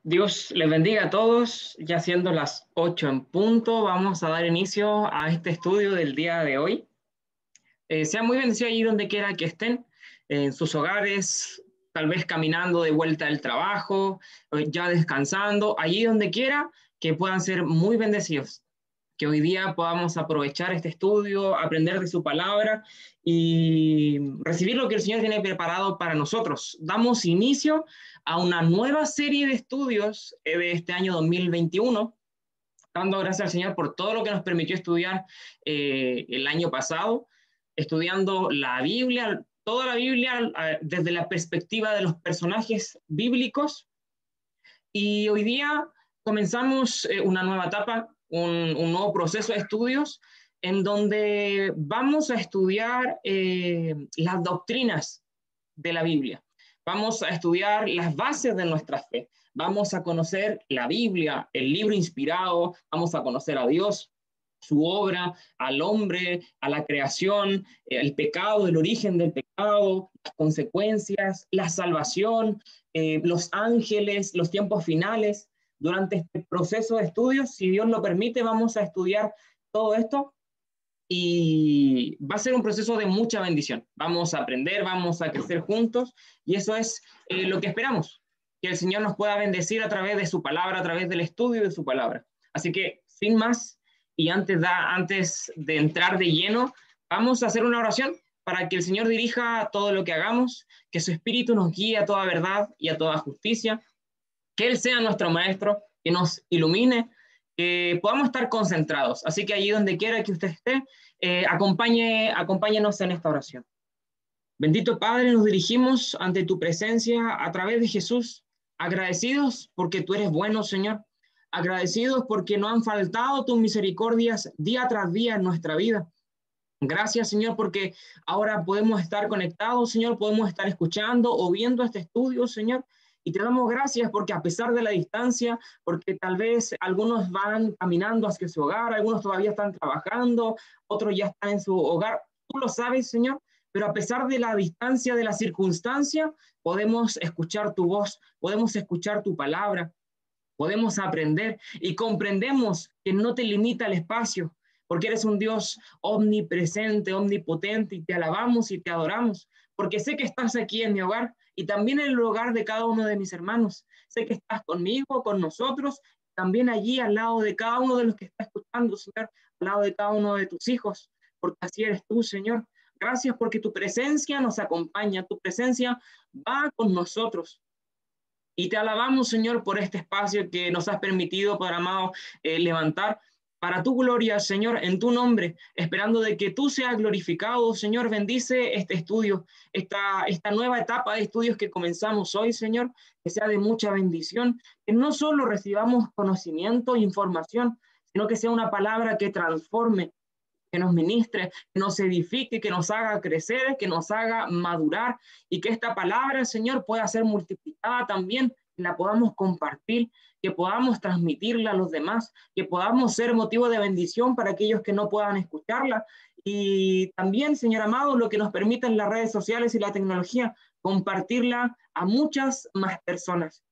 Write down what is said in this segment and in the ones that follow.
Dios les bendiga a todos, ya siendo las 8 en punto, vamos a dar inicio a este estudio del día de hoy. Sean muy bendecidos allí donde quiera que estén, en sus hogares, tal vez caminando de vuelta al trabajo, ya descansando, allí donde quiera que puedan ser muy bendecidos. Que hoy día podamos aprovechar este estudio, aprender de su palabra y recibir lo que el Señor tiene preparado para nosotros. Damos inicio a una nueva serie de estudios de este año 2021, dando gracias al Señor por todo lo que nos permitió estudiar el año pasado, estudiando la Biblia, toda la Biblia desde la perspectiva de los personajes bíblicos. Y hoy día comenzamos una nueva etapa, un nuevo proceso de estudios en donde vamos a estudiar las doctrinas de la Biblia. Vamos a estudiar las bases de nuestra fe. Vamos a conocer la Biblia, el libro inspirado. Vamos a conocer a Dios, su obra, al hombre, a la creación, el pecado, el origen del pecado, las consecuencias, la salvación, los ángeles, los tiempos finales. Durante este proceso de estudios, si Dios lo permite, vamos a estudiar todo esto y va a ser un proceso de mucha bendición. Vamos a aprender, vamos a crecer juntos y eso es lo que esperamos, que el Señor nos pueda bendecir a través de su palabra, a través del estudio de su palabra. Así que, sin más, y antes de entrar de lleno, vamos a hacer una oración para que el Señor dirija todo lo que hagamos, que su Espíritu nos guíe a toda verdad y a toda justicia, que Él sea nuestro Maestro, que nos ilumine, que podamos estar concentrados. Así que allí donde quiera que usted esté, acompáñenos en esta oración. Bendito Padre, nos dirigimos ante tu presencia a través de Jesús, agradecidos porque tú eres bueno, Señor, agradecidos porque no han faltado tus misericordias día tras día en nuestra vida. Gracias, Señor, porque ahora podemos estar conectados, Señor, podemos estar escuchando o viendo este estudio, Señor, y te damos gracias porque a pesar de la distancia, porque tal vez algunos van caminando hacia su hogar, algunos todavía están trabajando, otros ya están en su hogar, tú lo sabes, Señor, pero a pesar de la distancia, de la circunstancia, podemos escuchar tu voz, podemos escuchar tu palabra, podemos aprender y comprendemos que no te limita el espacio, porque eres un Dios omnipresente, omnipotente, y te alabamos y te adoramos, porque sé que estás aquí en mi hogar y también en el hogar de cada uno de mis hermanos. Sé que estás conmigo, con nosotros, también allí al lado de cada uno de los que está escuchando, Señor, al lado de cada uno de tus hijos, porque así eres tú, Señor. Gracias porque tu presencia nos acompaña, tu presencia va con nosotros. Y te alabamos, Señor, por este espacio que nos has permitido, Padre amado, levantar para tu gloria, Señor, en tu nombre, esperando de que tú seas glorificado. Señor, bendice este estudio, esta nueva etapa de estudios que comenzamos hoy, Señor, que sea de mucha bendición, que no solo recibamos conocimiento e información, sino que sea una palabra que transforme, que nos ministre, que nos edifique, que nos haga crecer, que nos haga madurar y que esta palabra, Señor, pueda ser multiplicada también, que la podamos compartir, que podamos transmitirla a los demás, que podamos ser motivo de bendición para aquellos que no puedan escucharla. Y también, Señor amado, lo que nos permiten las redes sociales y la tecnología, compartirla a muchas más personas.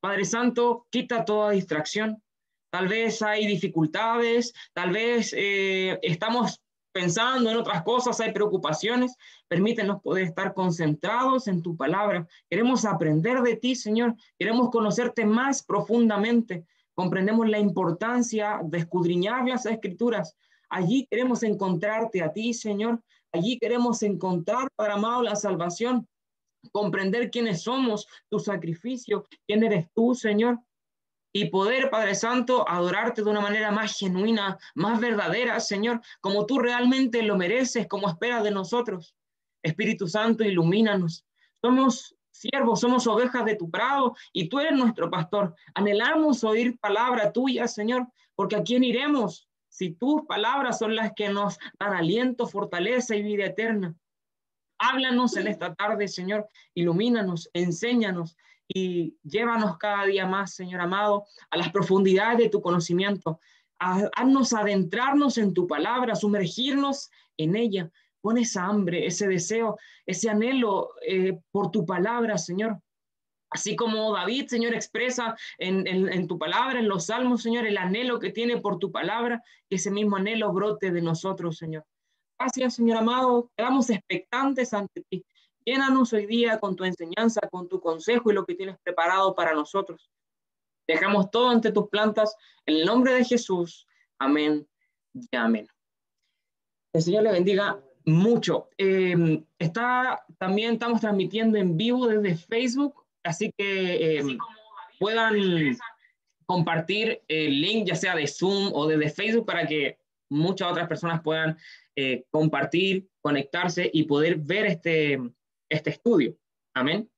Padre Santo, quita toda distracción. Tal vez hay dificultades, tal vez estamos pensando en otras cosas, hay preocupaciones. Permítenos poder estar concentrados en tu palabra. Queremos aprender de ti, Señor. Queremos conocerte más profundamente. Comprendemos la importancia de escudriñar las escrituras. Allí queremos encontrarte a ti, Señor. Allí queremos encontrar, Padre amado, la salvación. Comprender quiénes somos, tu sacrificio, quién eres tú, Señor, y poder, Padre Santo, adorarte de una manera más genuina, más verdadera, Señor, como tú realmente lo mereces, como esperas de nosotros. Espíritu Santo, ilumínanos. Somos siervos, somos ovejas de tu prado y tú eres nuestro pastor. Anhelamos oír palabra tuya, Señor, porque ¿a quién iremos si tus palabras son las que nos dan aliento, fortaleza y vida eterna? Háblanos en esta tarde, Señor, ilumínanos, enséñanos y llévanos cada día más, Señor amado, a las profundidades de tu conocimiento. Haznos adentrarnos en tu palabra, sumergirnos en ella. Pon esa hambre, ese deseo, ese anhelo por tu palabra, Señor. Así como David, Señor, expresa en tu palabra, en los salmos, Señor, el anhelo que tiene por tu palabra, que ese mismo anhelo brote de nosotros, Señor. Gracias, Señor amado. Quedamos expectantes ante ti. Llénanos hoy día con tu enseñanza, con tu consejo y lo que tienes preparado para nosotros. Dejamos todo ante tus plantas. En el nombre de Jesús. Amén y amén. El Señor le bendiga mucho. También estamos transmitiendo en vivo desde Facebook, así que puedan compartir el link, ya sea de Zoom o desde Facebook, para que muchas otras personas puedan compartir, conectarse y poder ver este estudio. Amén.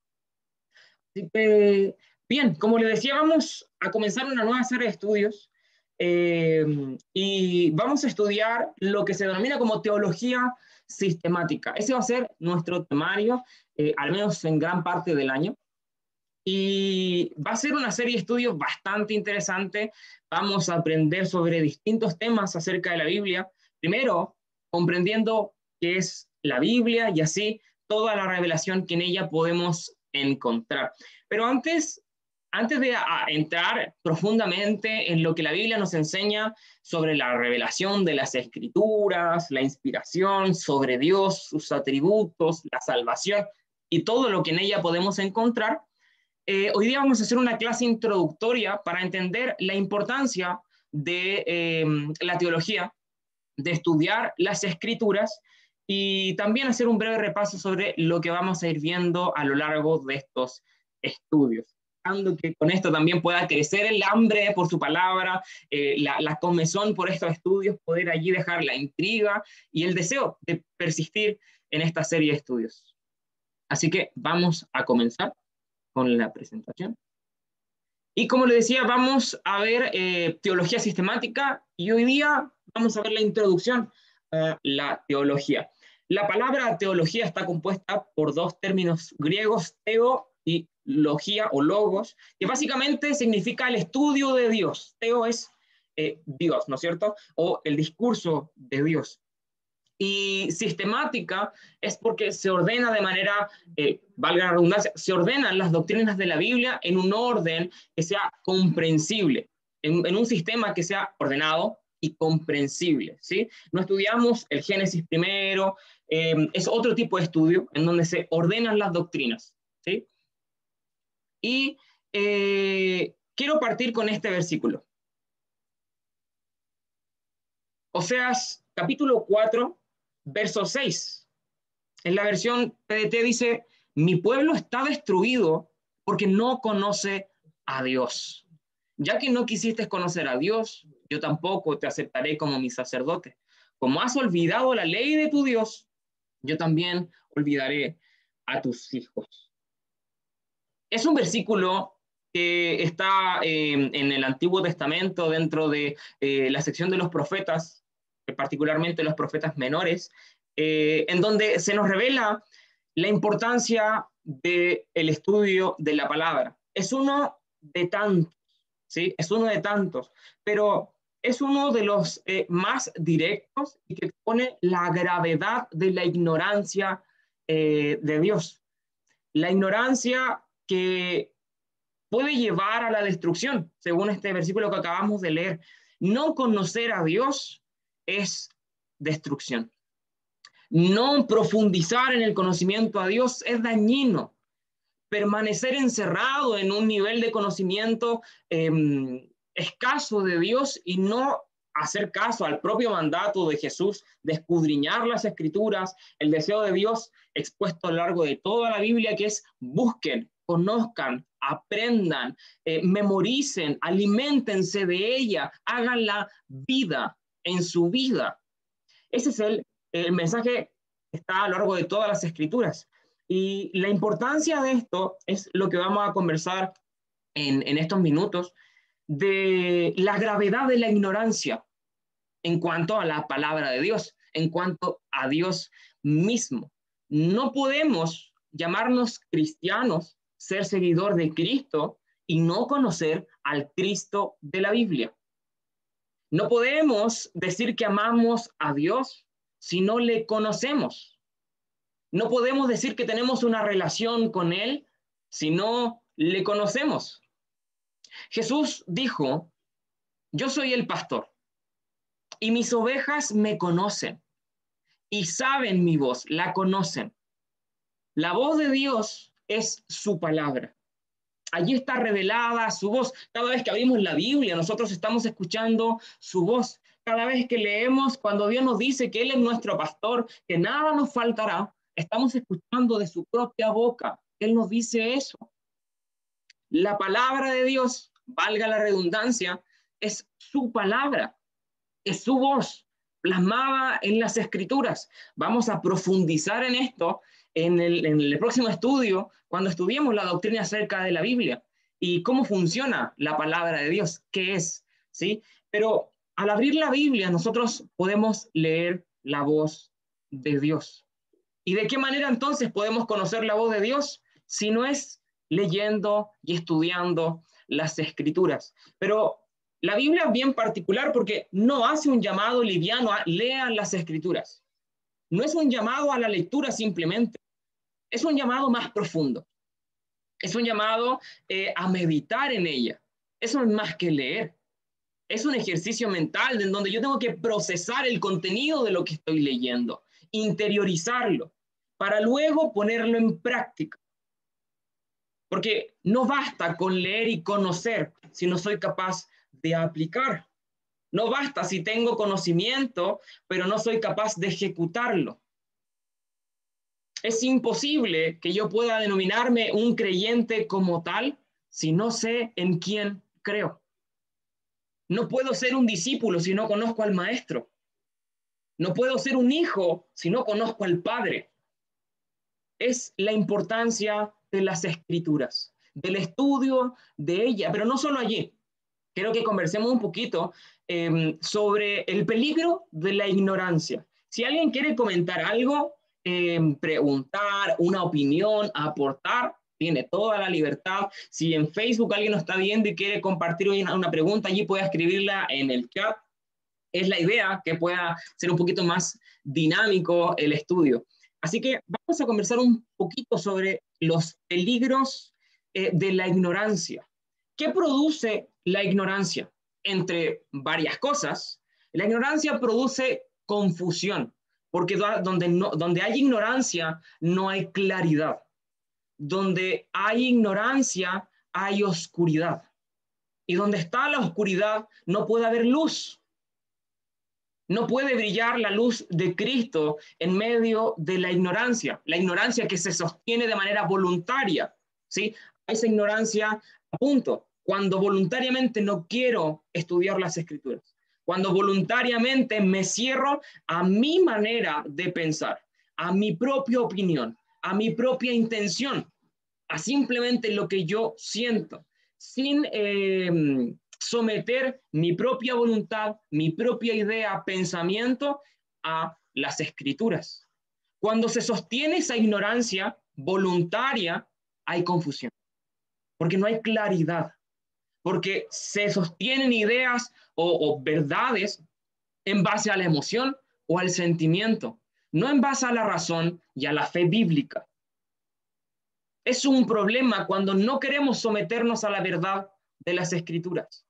Así que, bien, como les decía, vamos a comenzar una nueva serie de estudios y vamos a estudiar lo que se denomina como teología sistemática. Ese va a ser nuestro temario, al menos en gran parte del año. Y va a ser una serie de estudios bastante interesante. Vamos a aprender sobre distintos temas acerca de la Biblia. Primero, comprendiendo qué es la Biblia y así toda la revelación que en ella podemos encontrar. Pero antes de entrar profundamente en lo que la Biblia nos enseña sobre la revelación de las Escrituras, la inspiración, sobre Dios, sus atributos, la salvación y todo lo que en ella podemos encontrar, hoy día vamos a hacer una clase introductoria para entender la importancia de la teología, de estudiar las Escrituras y también hacer un breve repaso sobre lo que vamos a ir viendo a lo largo de estos estudios. Que con esto también pueda crecer el hambre por su palabra, la comezón por estos estudios, poder allí dejar la intriga y el deseo de persistir en esta serie de estudios. Así que vamos a comenzar con la presentación. Y como les decía, vamos a ver teología sistemática y hoy día vamos a ver la introducción a la teología. La palabra teología está compuesta por dos términos griegos, teo y logía o logos, que básicamente significa el estudio de Dios. Teo es Dios, ¿no es cierto? O el discurso de Dios. Y sistemática es porque se ordena de manera, valga la redundancia, se ordenan las doctrinas de la Biblia en un orden que sea comprensible, en un sistema que sea ordenado y comprensible, ¿sí? No estudiamos el Génesis primero, es otro tipo de estudio en donde se ordenan las doctrinas, ¿sí? Y quiero partir con este versículo. Oseas capítulo 4, verso 6. En la versión PDT dice, mi pueblo está destruido porque no conoce a Dios. Ya que no quisiste conocer a Dios, yo tampoco te aceptaré como mi sacerdote. Como has olvidado la ley de tu Dios, yo también olvidaré a tus hijos. Es un versículo que está en el Antiguo Testamento dentro de la sección de los profetas, particularmente los profetas menores, en donde se nos revela la importancia del estudio de la palabra. Es uno de tantos, ¿sí? Es uno de tantos, pero es uno de los más directos y que expone la gravedad de la ignorancia de Dios. La ignorancia que puede llevar a la destrucción, según este versículo que acabamos de leer. No conocer a Dios es destrucción. No profundizar en el conocimiento a Dios es dañino. Permanecer encerrado en un nivel de conocimiento escaso de Dios y no hacer caso al propio mandato de Jesús de escudriñar las Escrituras, el deseo de Dios expuesto a lo largo de toda la Biblia, que es busquen, conozcan, aprendan, memoricen, aliméntense de ella, háganla vida en su vida. Ese es el mensaje que está a lo largo de todas las Escrituras. Y la importancia de esto es lo que vamos a conversar en estos minutos, de la gravedad de la ignorancia en cuanto a la palabra de Dios, en cuanto a Dios mismo. No podemos llamarnos cristianos, ser seguidor de Cristo y no conocer al Cristo de la Biblia. No podemos decir que amamos a Dios si no le conocemos. No podemos decir que tenemos una relación con Él si no le conocemos. Jesús dijo, yo soy el pastor y mis ovejas me conocen y saben mi voz, la conocen. La voz de Dios es su palabra. Allí está revelada su voz. Cada vez que abrimos la Biblia, nosotros estamos escuchando su voz. Cada vez que leemos, cuando Dios nos dice que Él es nuestro pastor, que nada nos faltará, estamos escuchando de su propia boca. Él nos dice eso. La palabra de Dios, valga la redundancia, es su palabra, es su voz, plasmada en las Escrituras. Vamos a profundizar en esto en el próximo estudio, cuando estudiemos la doctrina acerca de la Biblia y cómo funciona la palabra de Dios, qué es, ¿sí? Pero al abrir la Biblia, nosotros podemos leer la voz de Dios. ¿Y de qué manera entonces podemos conocer la voz de Dios? Si no es leyendo y estudiando las Escrituras. Pero la Biblia es bien particular porque no hace un llamado liviano a lean las Escrituras. No es un llamado a la lectura simplemente. Es un llamado más profundo. Es un llamado a meditar en ella. Eso es más que leer. Es un ejercicio mental en donde yo tengo que procesar el contenido de lo que estoy leyendo, interiorizarlo, para luego ponerlo en práctica. Porque no basta con leer y conocer si no soy capaz de aplicar. No basta si tengo conocimiento, pero no soy capaz de ejecutarlo. Es imposible que yo pueda denominarme un creyente como tal si no sé en quién creo. No puedo ser un discípulo si no conozco al maestro. No puedo ser un hijo si no conozco al padre. Es la importancia de las Escrituras, del estudio de ella, pero no solo allí. Quiero que conversemos un poquito sobre el peligro de la ignorancia. Si alguien quiere comentar algo, preguntar, una opinión, aportar, tiene toda la libertad. Si en Facebook alguien nos está viendo y quiere compartir una pregunta, allí puede escribirla en el chat. Es la idea que pueda ser un poquito más dinámico el estudio. Así que vamos a conversar un poquito sobre los peligros de la ignorancia. ¿Qué produce la ignorancia? Entre varias cosas, la ignorancia produce confusión, porque donde hay ignorancia no hay claridad. Donde hay ignorancia hay oscuridad. Y donde está la oscuridad no puede haber luz. No puede brillar la luz de Cristo en medio de la ignorancia que se sostiene de manera voluntaria, ¿sí? Esa ignorancia, punto, cuando voluntariamente no quiero estudiar las Escrituras, cuando voluntariamente me cierro a mi manera de pensar, a mi propia opinión, a mi propia intención, a simplemente lo que yo siento, sin someter mi propia voluntad, mi propia idea, pensamiento a las Escrituras. Cuando se sostiene esa ignorancia voluntaria, hay confusión, porque no hay claridad, porque se sostienen ideas o verdades en base a la emoción o al sentimiento, no en base a la razón y a la fe bíblica. Es un problema cuando no queremos someternos a la verdad de las Escrituras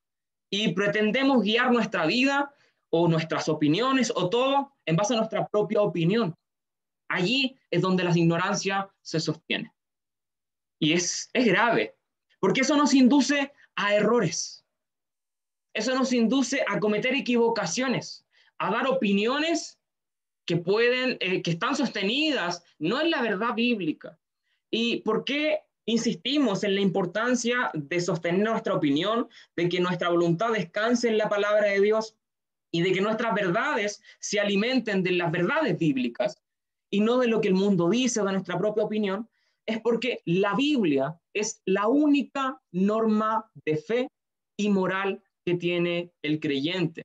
y pretendemos guiar nuestra vida o nuestras opiniones o todo en base a nuestra propia opinión. Allí es donde la ignorancia se sostiene. Y es grave, porque eso nos induce a errores. Eso nos induce a cometer equivocaciones, a dar opiniones que que están sostenidas no en la verdad bíblica. ¿Y por qué insistimos en la importancia de sostener nuestra opinión, de que nuestra voluntad descanse en la palabra de Dios y de que nuestras verdades se alimenten de las verdades bíblicas y no de lo que el mundo dice o de nuestra propia opinión? Es porque la Biblia es la única norma de fe y moral que tiene el creyente.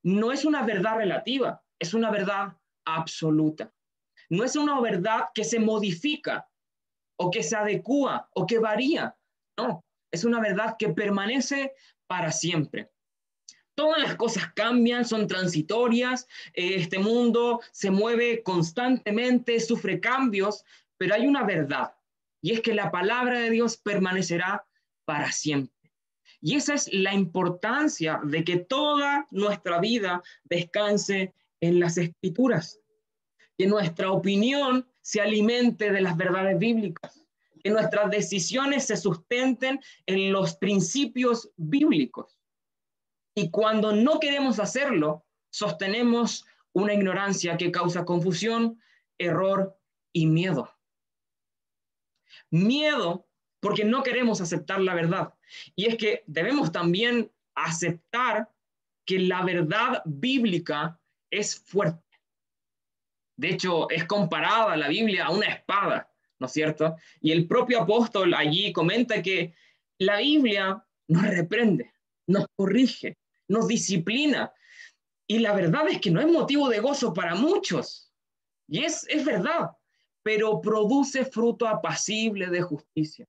No es una verdad relativa, es una verdad absoluta. No es una verdad que se modifica o que se adecúa o que varía. No, es una verdad que permanece para siempre. Todas las cosas cambian, son transitorias, este mundo se mueve constantemente, sufre cambios, pero hay una verdad y es que la palabra de Dios permanecerá para siempre. Y esa es la importancia de que toda nuestra vida descanse en las Escrituras, que nuestra opinión se alimente de las verdades bíblicas, que nuestras decisiones se sustenten en los principios bíblicos. Y cuando no queremos hacerlo, sostenemos una ignorancia que causa confusión, error y miedo. Miedo porque no queremos aceptar la verdad. Y es que debemos también aceptar que la verdad bíblica es fuerte. De hecho, es comparada la Biblia a una espada, ¿no es cierto? Y el propio apóstol allí comenta que la Biblia nos reprende, nos corrige, nos disciplina. Y la verdad es que no es motivo de gozo para muchos. Y es verdad, pero produce fruto apacible de justicia,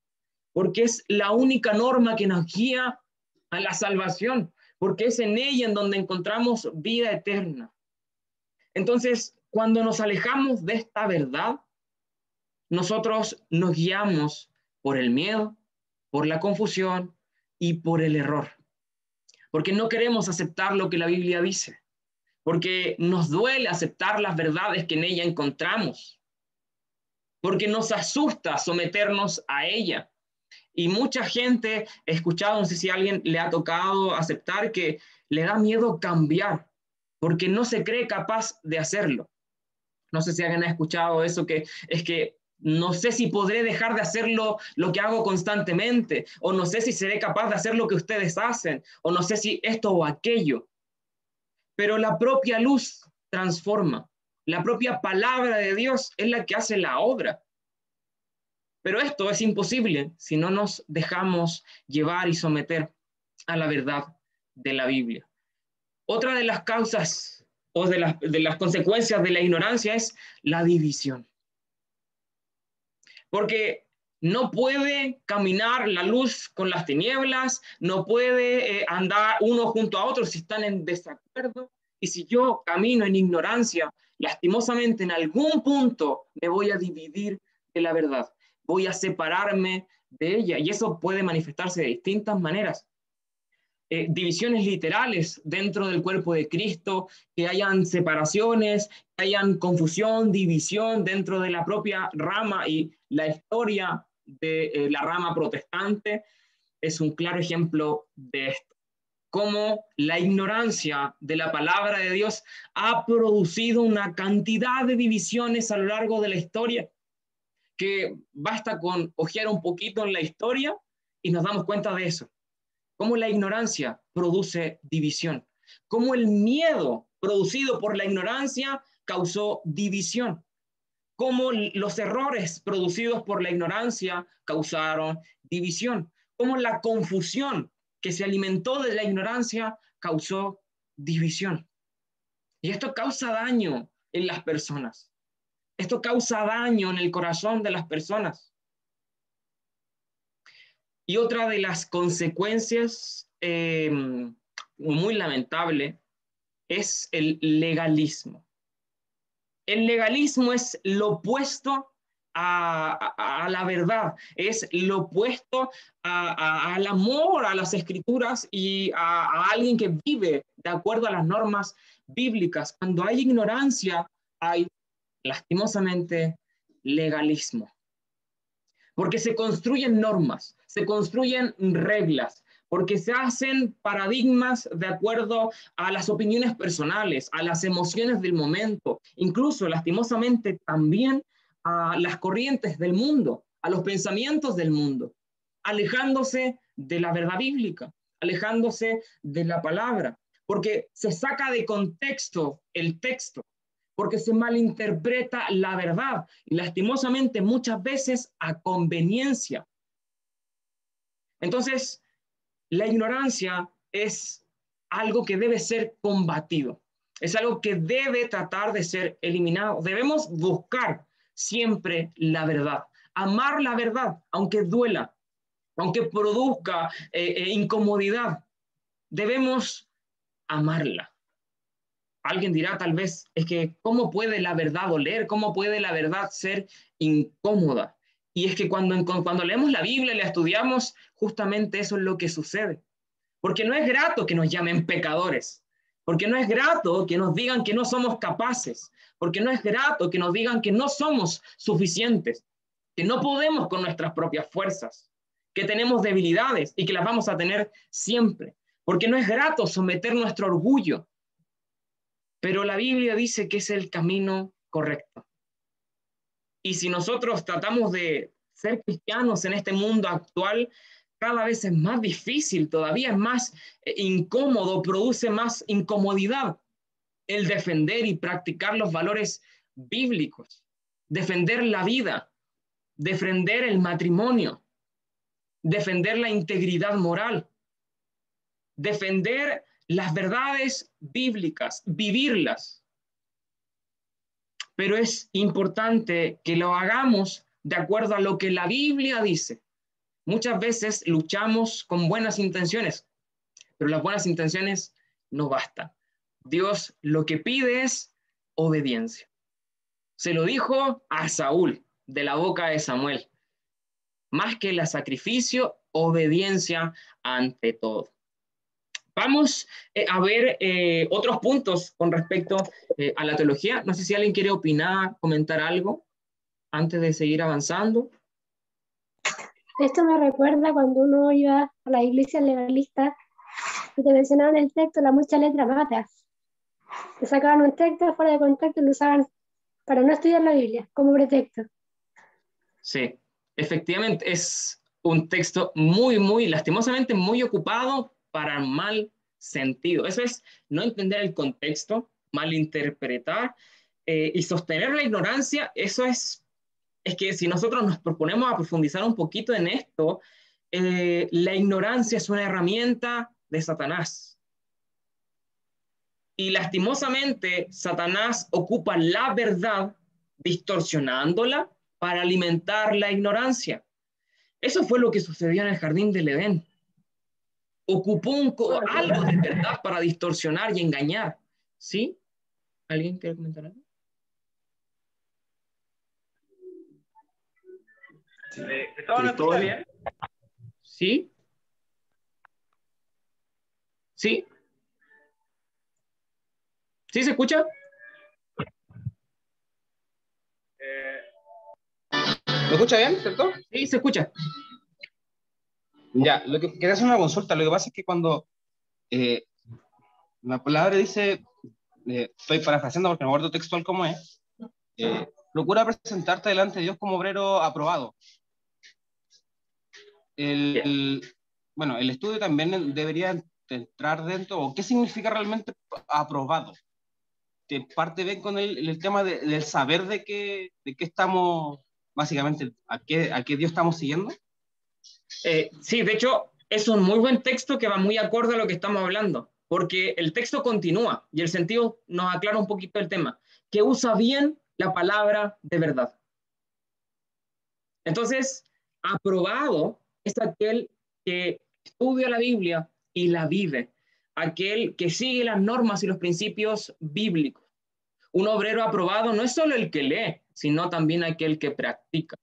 porque es la única norma que nos guía a la salvación, porque es en ella en donde encontramos vida eterna. Entonces, cuando nos alejamos de esta verdad, nosotros nos guiamos por el miedo, por la confusión y por el error, porque no queremos aceptar lo que la Biblia dice, porque nos duele aceptar las verdades que en ella encontramos, porque nos asusta someternos a ella. Y mucha gente, he escuchado, no sé si a alguien le ha tocado aceptar que le da miedo cambiar, porque no se cree capaz de hacerlo. No sé si alguien ha escuchado eso, que es que no sé si podré dejar de hacer lo que hago constantemente, o no sé si seré capaz de hacer lo que ustedes hacen, o no sé si esto o aquello. Pero la propia luz transforma. La propia palabra de Dios es la que hace la obra. Pero esto es imposible si no nos dejamos llevar y someter a la verdad de la Biblia. Otra de las causas o de las consecuencias de la ignorancia es la división. Porque no puede caminar la luz con las tinieblas, no puede andar uno junto a otro si están en desacuerdo. Y si yo camino en ignorancia, lastimosamente en algún punto me voy a dividir de la verdad, voy a separarme de ella. Y eso puede manifestarse de distintas maneras. Divisiones literales dentro del cuerpo de Cristo, que hayan separaciones, que hayan confusión, división dentro de la propia rama, y la historia de la rama protestante es un claro ejemplo de esto. Cómo la ignorancia de la palabra de Dios ha producido una cantidad de divisiones a lo largo de la historia, que basta con ojear un poquito en la historia y nos damos cuenta de eso. Cómo la ignorancia produce división, cómo el miedo producido por la ignorancia causó división, cómo los errores producidos por la ignorancia causaron división, cómo la confusión que se alimentó de la ignorancia causó división. Y esto causa daño en las personas. Esto causa daño en el corazón de las personas. Y otra de las consecuencias muy lamentable es el legalismo. El legalismo es lo opuesto a la verdad, es lo opuesto al amor, a las escrituras y a alguien que vive de acuerdo a las normas bíblicas. Cuando hay ignorancia, hay lastimosamente legalismo. Porque se construyen normas, se construyen reglas, porque se hacen paradigmas de acuerdo a las opiniones personales, a las emociones del momento, incluso lastimosamente también a las corrientes del mundo, a los pensamientos del mundo, alejándose de la verdad bíblica, alejándose de la palabra, porque se saca de contexto el texto, porque se malinterpreta la verdad y lastimosamente muchas veces a conveniencia. Entonces, la ignorancia es algo que debe ser combatido, es algo que debe tratar de ser eliminado. Debemos buscar siempre la verdad, amar la verdad, aunque duela, aunque produzca incomodidad. Debemos amarla. Alguien dirá tal vez, es que ¿cómo puede la verdad doler? ¿Cómo puede la verdad ser incómoda? Y es que cuando leemos la Biblia y la estudiamos, justamente eso es lo que sucede. Porque no es grato que nos llamen pecadores, porque no es grato que nos digan que no somos capaces, porque no es grato que nos digan que no somos suficientes, que no podemos con nuestras propias fuerzas, que tenemos debilidades y que las vamos a tener siempre, porque no es grato someter nuestro orgullo, pero la Biblia dice que es el camino correcto. Y si nosotros tratamos de ser cristianos en este mundo actual, cada vez es más difícil, todavía es más incómodo, produce más incomodidad el defender y practicar los valores bíblicos, defender la vida, defender el matrimonio, defender la integridad moral, defender las verdades bíblicas, vivirlas. Pero es importante que lo hagamos de acuerdo a lo que la Biblia dice. Muchas veces luchamos con buenas intenciones, pero las buenas intenciones no bastan. Dios lo que pide es obediencia. Se lo dijo a Saúl de la boca de Samuel. Más que el sacrificio, obediencia ante todo. Vamos a ver otros puntos con respecto a la teología. No sé si alguien quiere opinar, comentar algo antes de seguir avanzando. Esto me recuerda cuando uno iba a la iglesia legalista y te mencionaban el texto, la mucha letra mata. Te sacaban un texto fuera de contexto y lo usaban para no estudiar la Biblia como pretexto. Sí, efectivamente es un texto muy, lastimosamente muy ocupado para mal sentido. Eso es no entender el contexto, malinterpretar y sostener la ignorancia. Eso es que si nosotros nos proponemos a profundizar un poquito en esto, la ignorancia es una herramienta de Satanás. Y lastimosamente, Satanás ocupa la verdad distorsionándola para alimentar la ignorancia. Eso fue lo que sucedió en el jardín del Edén. Ocupó algo de verdad para distorsionar y engañar. ¿Sí? ¿Alguien quiere comentar algo? ¿Cristóbal me escucha bien? ¿Sí? ¿Sí? ¿Sí se escucha? ¿Me escucha bien, cierto? Sí, se escucha. Ya, lo que quería hacer una consulta. Lo que pasa es que cuando la palabra dice, estoy parafraseando porque no guardo textual como es, procura presentarte delante de Dios como obrero aprobado. Bueno, el estudio también debería entrar dentro, o qué significa realmente aprobado. Te parte bien con el tema del saber de qué estamos, básicamente, a qué Dios estamos siguiendo. Sí, de hecho, es un muy buen texto que va muy acorde a lo que estamos hablando, porque el texto continúa y el sentido nos aclara un poquito el tema, que usa bien la palabra de verdad. Entonces, aprobado es aquel que estudia la Biblia y la vive, aquel que sigue las normas y los principios bíblicos. Un obrero aprobado no es solo el que lee, sino también aquel que practica.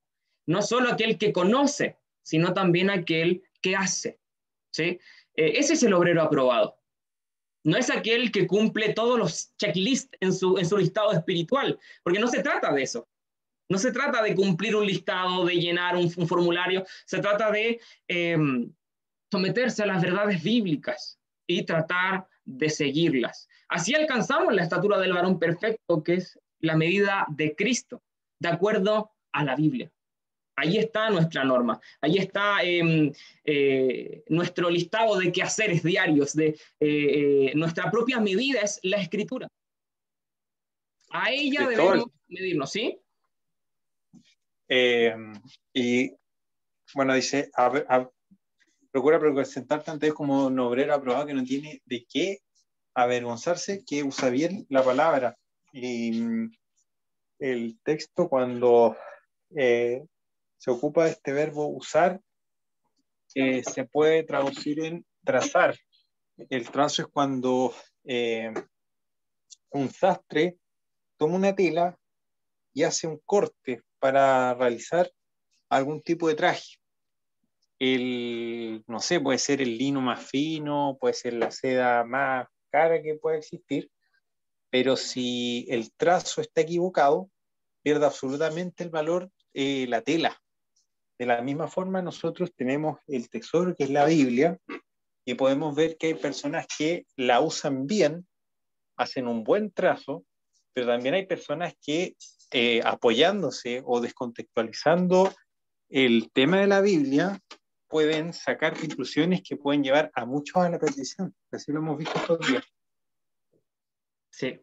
No solo aquel que conoce, sino también aquel que hace. ¿Sí? Ese es el obrero aprobado. No es aquel que cumple todos los checklists en su listado espiritual, porque no se trata de eso. No se trata de cumplir un listado, de llenar un formulario, se trata de someterse a las verdades bíblicas y tratar de seguirlas. Así alcanzamos la estatura del varón perfecto, que es la medida de Cristo, de acuerdo a la Biblia. Ahí está nuestra norma, ahí está nuestro listado de quehaceres diarios, nuestra propia medida es la Escritura. A ella debemos medirnos, ¿sí? Y bueno, dice, procura presentarte ante Dios como un obrero aprobado que no tiene de qué avergonzarse, que usa bien la palabra. Y el texto, cuando se ocupa de este verbo usar, se puede traducir en trazar. El trazo es cuando un sastre toma una tela y hace un corte para realizar algún tipo de traje. No sé, puede ser el lino más fino, puede ser la seda más cara que pueda existir, pero si el trazo está equivocado, pierde absolutamente el valor la tela. De la misma forma, nosotros tenemos el tesoro que es la Biblia, y podemos ver que hay personas que la usan bien, hacen un buen trazo, pero también hay personas que apoyándose o descontextualizando el tema de la Biblia, pueden sacar conclusiones que pueden llevar a muchos a la perdición. Así lo hemos visto estos días. Sí,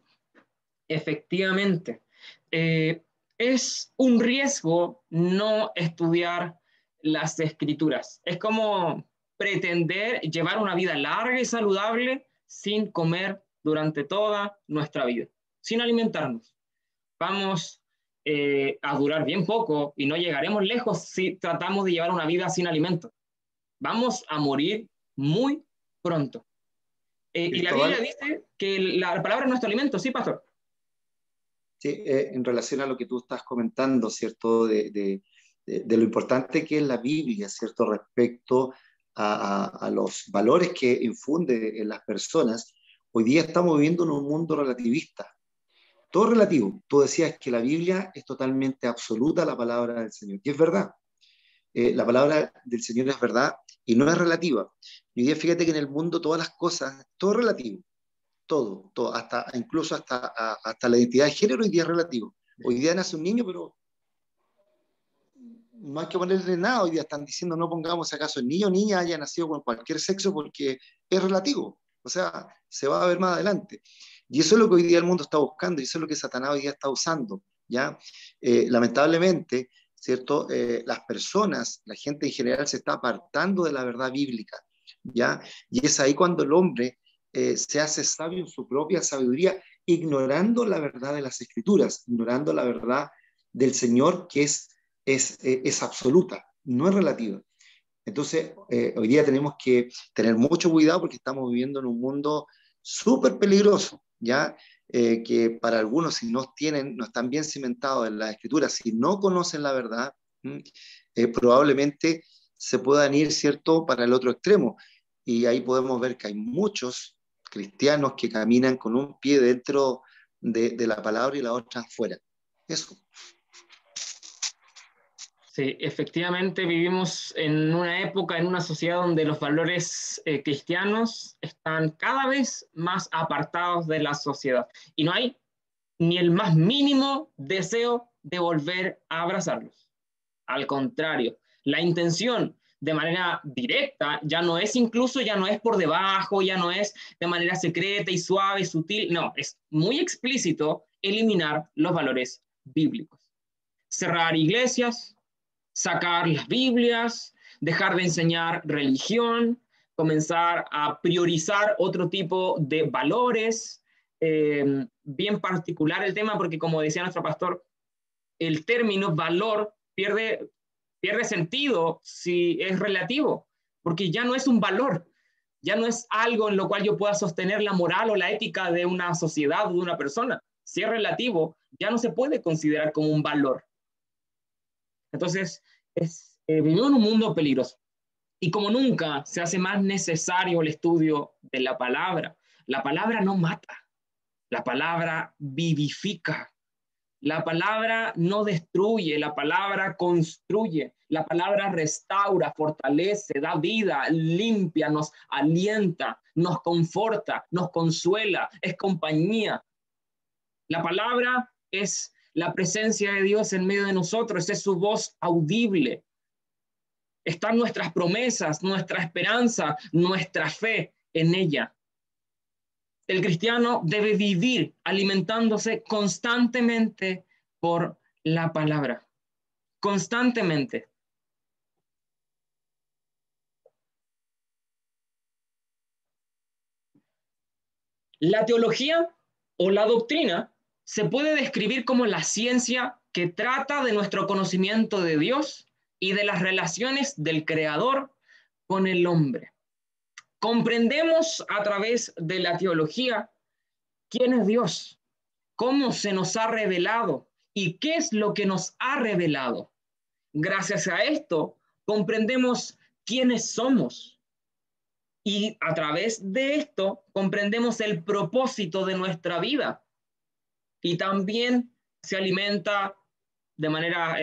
efectivamente. Es un riesgo no estudiar las escrituras. Es como pretender llevar una vida larga y saludable sin comer durante toda nuestra vida, sin alimentarnos. Vamos a durar bien poco y no llegaremos lejos si tratamos de llevar una vida sin alimento. Vamos a morir muy pronto. Y la Biblia dice que la palabra es nuestro alimento, ¿sí, pastor? Sí, en relación a lo que tú estás comentando, ¿cierto? De lo importante que es la Biblia, ¿cierto? Respecto a los valores que infunde en las personas, hoy día estamos viviendo en un mundo relativista. Todo relativo. Tú decías que la Biblia es totalmente absoluta, la palabra del Señor. Y es verdad. La palabra del Señor es verdad y no es relativa. Y hoy día fíjate que en el mundo todas las cosas, todo es relativo. Todo, incluso hasta la identidad de género hoy día es relativo. Hoy día nace un niño, pero no hay que ponerle nada. Hoy día están diciendo no pongamos acaso el niño o niña haya nacido con cualquier sexo porque es relativo. O sea, se va a ver más adelante. Y eso es lo que hoy día el mundo está buscando y eso es lo que Satanás hoy día está usando. ¿Ya? Lamentablemente, ¿cierto? Las personas, la gente en general se está apartando de la verdad bíblica. ¿Ya? Y es ahí cuando el hombre se hace sabio en su propia sabiduría, ignorando la verdad de las Escrituras, ignorando la verdad del Señor que es absoluta, no es relativa. Entonces, hoy día tenemos que tener mucho cuidado porque estamos viviendo en un mundo súper peligroso, ¿ya? Que para algunos, si no están bien cimentados en las Escrituras, si no conocen la verdad, probablemente se puedan ir, ¿cierto?, para el otro extremo. Y ahí podemos ver que hay muchos cristianos que caminan con un pie dentro de la palabra y la otra afuera. Eso. Sí, efectivamente vivimos en una época, en una sociedad donde los valores cristianos están cada vez más apartados de la sociedad y no hay ni el más mínimo deseo de volver a abrazarlos. Al contrario, la intención de manera directa ya no es por debajo, ya no es de manera secreta y suave y sutil, no, es muy explícito eliminar los valores bíblicos. Cerrar iglesias, sacar las Biblias, dejar de enseñar religión, comenzar a priorizar otro tipo de valores, bien particular el tema, porque como decía nuestro pastor, el término valor pierde sentido si es relativo, porque ya no es un valor, ya no es algo en lo cual yo pueda sostener la moral o la ética de una sociedad o de una persona. Si es relativo, ya no se puede considerar como un valor. Entonces, vivimos en un mundo peligroso. Y como nunca se hace más necesario el estudio de la palabra. La palabra no mata, la palabra vivifica. La palabra no destruye, la palabra construye, la palabra restaura, fortalece, da vida, limpia, nos alienta, nos conforta, nos consuela, es compañía. La palabra es la presencia de Dios en medio de nosotros, es su voz audible. Están nuestras promesas, nuestra esperanza, nuestra fe en ella. El cristiano debe vivir alimentándose constantemente por la palabra. Constantemente. La teología o la doctrina se puede describir como la ciencia que trata de nuestro conocimiento de Dios y de las relaciones del Creador con el hombre. Comprendemos a través de la teología quién es Dios, cómo se nos ha revelado y qué es lo que nos ha revelado. Gracias a esto, comprendemos quiénes somos. Y a través de esto, comprendemos el propósito de nuestra vida. Y también se alimenta de manera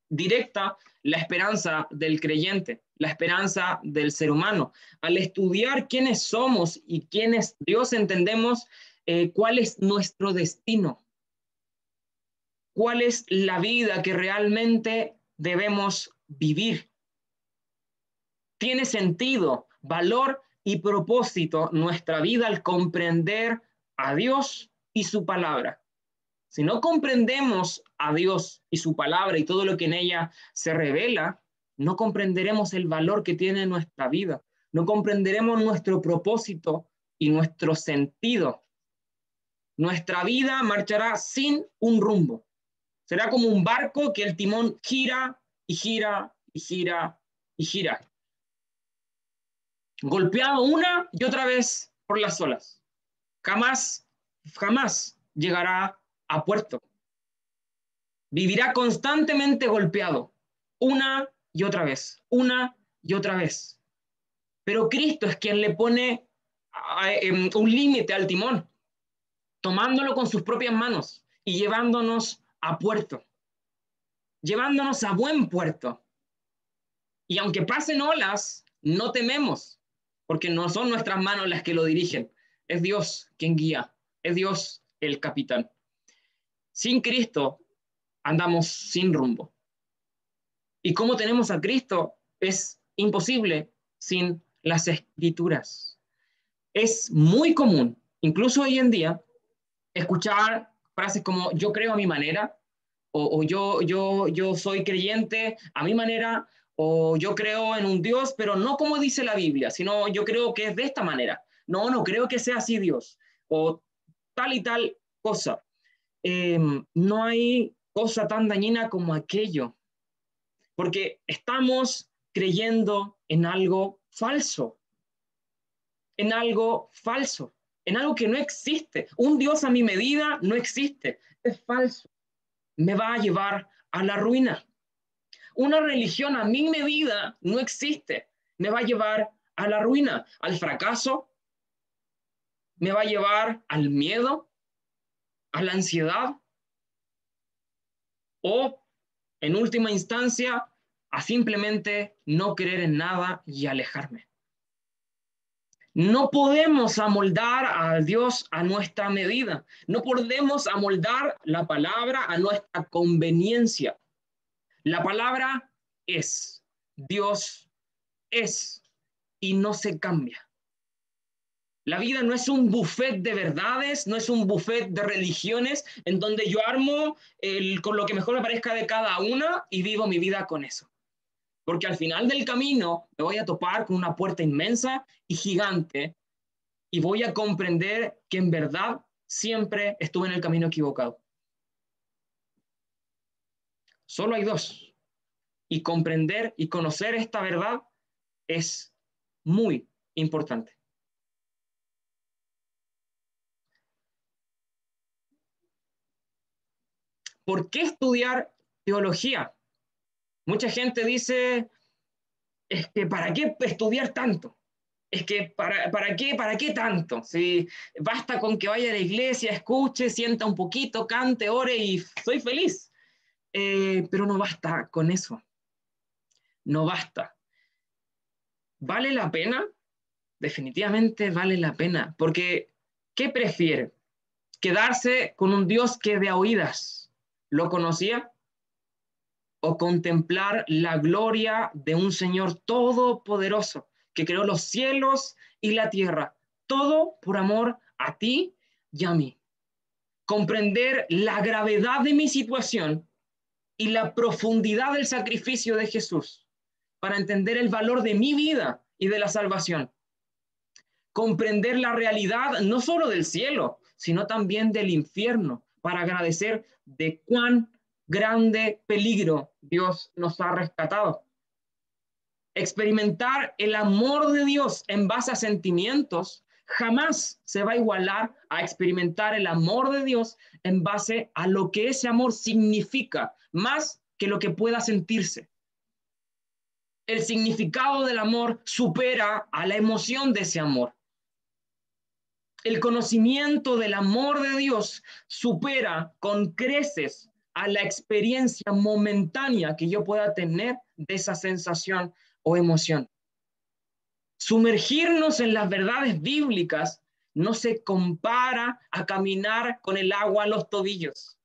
directa la esperanza del creyente, la esperanza del ser humano. Al estudiar quiénes somos y quién es Dios, entendemos cuál es nuestro destino, cuál es la vida que realmente debemos vivir. Tiene sentido, valor y propósito nuestra vida al comprender a Dios y su palabra. Si no comprendemos a Dios y su palabra y todo lo que en ella se revela, no comprenderemos el valor que tiene nuestra vida, no comprenderemos nuestro propósito y nuestro sentido. Nuestra vida marchará sin un rumbo. Será como un barco que el timón gira y gira y gira y gira, golpeado una y otra vez por las olas. Jamás llegará a puerto. Vivirá constantemente golpeado, una y otra vez, una y otra vez. Pero Cristo es quien le pone un límite al timón, tomándolo con sus propias manos y llevándonos a puerto, llevándonos a buen puerto. Y aunque pasen olas, no tememos, porque no son nuestras manos las que lo dirigen, es Dios quien guía, es Dios el capitán. Sin Cristo andamos sin rumbo. Y como tenemos a Cristo, es imposible sin las Escrituras. Es muy común, incluso hoy en día, escuchar frases como yo creo a mi manera, o yo soy creyente a mi manera, o yo creo en un Dios, pero no como dice la Biblia, sino yo creo que es de esta manera. No creo que sea así Dios, o tal y tal cosa. No hay cosa tan dañina como aquello, porque estamos creyendo en algo falso, en algo falso, en algo que no existe. Un Dios a mi medida no existe, es falso. Me va a llevar a la ruina. Una religión a mi medida no existe, me va a llevar a la ruina, al fracaso, me va a llevar al miedo, a la ansiedad, o en última instancia a simplemente no creer en nada y alejarme. No podemos amoldar a Dios a nuestra medida. No podemos amoldar la palabra a nuestra conveniencia. La palabra es. Dios es y no se cambia. La vida no es un buffet de verdades, no es un buffet de religiones en donde yo armo con lo que mejor me parezca de cada una y vivo mi vida con eso. Porque al final del camino me voy a topar con una puerta inmensa y gigante y voy a comprender que en verdad siempre estuve en el camino equivocado. Solo hay dos. Y comprender y conocer esta verdad es muy importante. ¿Por qué estudiar teología? Mucha gente dice, es que ¿para qué estudiar tanto? Es que ¿para qué tanto? Si basta con que vaya a la iglesia, escuche, sienta un poquito, cante, ore y soy feliz. Pero no basta con eso. No basta. ¿Vale la pena? Definitivamente vale la pena. Porque, ¿qué prefiere? ¿Quedarse con un Dios que de a oídas lo conocía? ¿O contemplar la gloria de un Señor todopoderoso que creó los cielos y la tierra, todo por amor a ti y a mí? Comprender la gravedad de mi situación y la profundidad del sacrificio de Jesús para entender el valor de mi vida y de la salvación. Comprender la realidad no solo del cielo, sino también del infierno, para agradecer de cuán grande peligro Dios nos ha rescatado. Experimentar el amor de Dios en base a sentimientos jamás se va a igualar a experimentar el amor de Dios en base a lo que ese amor significa, más que lo que pueda sentirse. El significado del amor supera a la emoción de ese amor. El conocimiento del amor de Dios supera con creces a la experiencia momentánea que yo pueda tener de esa sensación o emoción. Sumergirnos en las verdades bíblicas no se compara a caminar con el agua a los tobillos.